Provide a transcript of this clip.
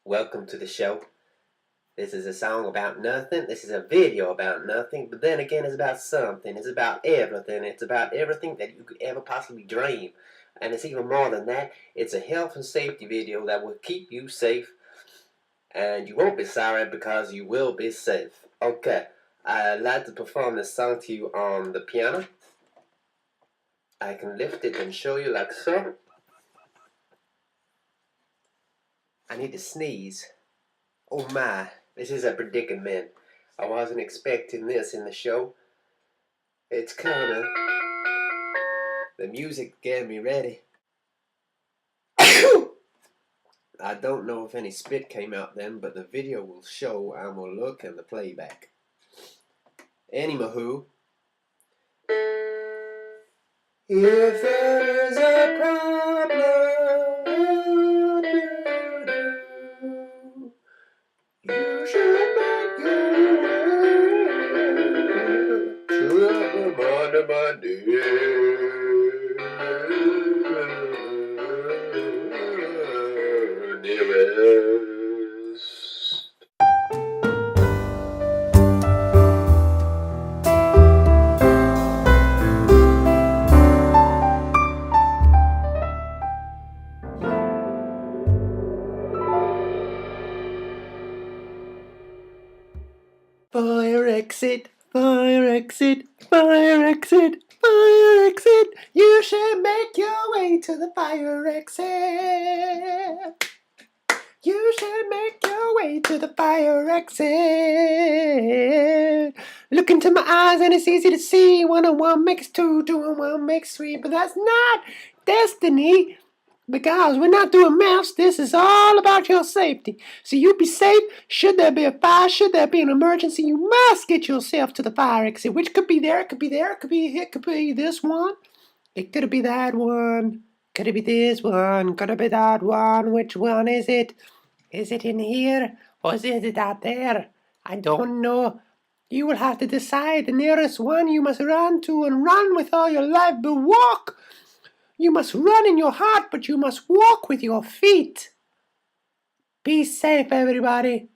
Welcome to the show. This is a song about nothing. This is a video about nothing. But then again, it's about something. It's about everything. It's about everything that you could ever possibly dream. And it's even more than that. It's a health and safety video that will keep you safe. And you won't be sorry because you will be safe. Okay, I'd like to perform this song to you on the piano. I can lift it and show you like so. I need to sneeze. Oh my, this is a predicament. I wasn't expecting this in the show. It's kinda... The music get me ready. I don't know if any spit came out then, but the video will show and will look in the playback. Anywho, if there is a problem, what do? You should make your way to the bottom of my dearest. Fire exit, fire exit, fire exit, fire exit. You should make your way to the fire exit. You should make your way to the fire exit. Look into my eyes and it's easy to see. 1 and 1 makes 2, 2 and 1 makes 3. But that's not destiny. Because we're not doing maths, this is all about your safety. So you be safe. Should there be a fire, should there be an emergency, you must get yourself to the fire exit, which could be there, it could be there, it could be this one. It could be that one. Could it be this one? Could it be that one? Which one is it? Is it in here? Or is it out there? I don't know. You will have to decide the nearest one you must run to and run with all your life, but walk. You must run in your heart, but you must walk with your feet. Be safe, everybody.